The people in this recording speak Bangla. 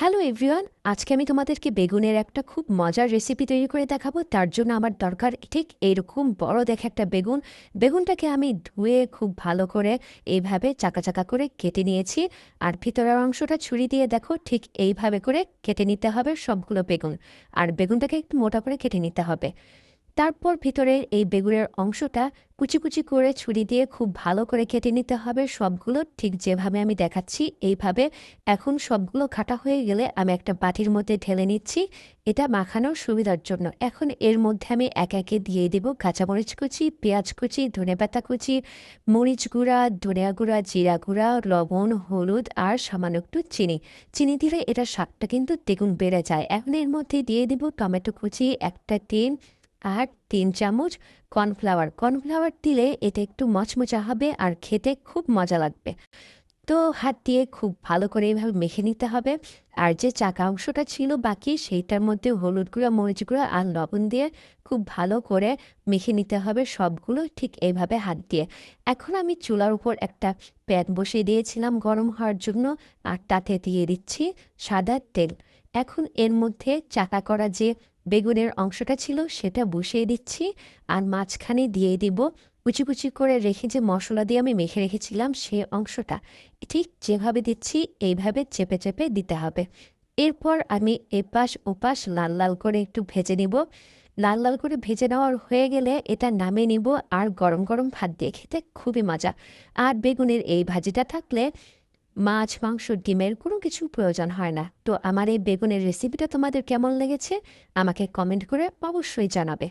হ্যালো এভরিওয়ান, আজকে আমি তোমাদেরকে বেগুনের একটা খুব মজার রেসিপি তৈরি করে দেখাবো। তার জন্য আমার দরকার ঠিক এইরকম বড় দেখে একটা বেগুন। বেগুনটাকে আমি ধুয়ে খুব ভালো করে এইভাবে চাকা চাকা করে কেটে নিয়েছি। আর ভিতরের অংশটা ছুরি দিয়ে দেখো ঠিক এইভাবে করে কেটে নিতে হবে সবগুলো বেগুন। আর বেগুনটাকে একটু মোটা করে কেটে নিতে হবে। তারপর ভিতরের এই বেগুনের অংশটা কুচি কুচি করে ছুরি দিয়ে খুব ভালো করে কেটে নিতে হবে সবগুলো, ঠিক যেভাবে আমি দেখাচ্ছি এইভাবে। এখন সবগুলো কাটা হয়ে গেলে আমি একটা বাটির মধ্যে ঢেলে নিচ্ছি, এটা মাখানোর সুবিধার জন্য। এখন এর মধ্যে আমি একে একে দিয়ে দেব কাঁচামরিচ কুচি, পেঁয়াজ কুচি, ধনেপাতা কুচি, মরিচ গুঁড়া, ধনিয়া গুঁড়া, জিরা গুঁড়া, লবণ, হলুদ আর সামান্য একটু চিনি। চিনি দিলে এটার স্বাদটা কিন্তু দ্বিগুণ বেড়ে যায়। এখন এর মধ্যে দিয়ে দেব টমেটো কুচি একটা ডিম আর ৩ চামচ কর্নফ্লাওয়ার। কর্নফ্লাওয়ার দিলে এটা একটু মচমচা হবে আর খেতে খুব মজা লাগবে। তো হাত দিয়ে খুব ভালো করে এইভাবে মেখে নিতে হবে। আর যে চাকা অংশটা ছিল বাকি, সেইটার মধ্যে হলুদ গুঁড়া, মরিচ গুঁড়া আর লবণ দিয়ে খুব ভালো করে মেখে নিতে হবে সবগুলো, ঠিক এইভাবে হাত দিয়ে। এখন আমি চুলার উপর একটা প্যান বসিয়ে দিয়েছিলাম গরম হওয়ার জন্য, আর তাতে দিয়ে দিচ্ছি সাদা তেল। এখন এর মধ্যে চাকা করা যে বেগুনের অংশটা ছিল সেটা বসিয়ে দিচ্ছি, আর মাঝখানে দিয়ে দিব কুচি কুচি করে রেখে যে মশলা দিয়ে আমি মেখে রেখেছিলাম সে অংশটা। ঠিক যেভাবে দিচ্ছি এইভাবে চেপে চেপে দিতে হবে। এরপর আমি এপাশ ওপাশ লাল লাল করে একটু ভেজে নিব। লাল লাল করে ভেজে নেওয়ার হয়ে গেলে এটা নামিয়ে নিব, আর গরম গরম ভাত দিয়ে খেতে খুবই মজা। আর বেগুনের এই ভাজিটা থাকলে মাছ, মাংস, ডিমের কোনো কিছু প্রয়োজন হয় না। তো আমার এই বেগুনের রেসিপিটা তোমাদের কেমন লেগেছে আমাকে কমেন্ট করে অবশ্যই জানাবে।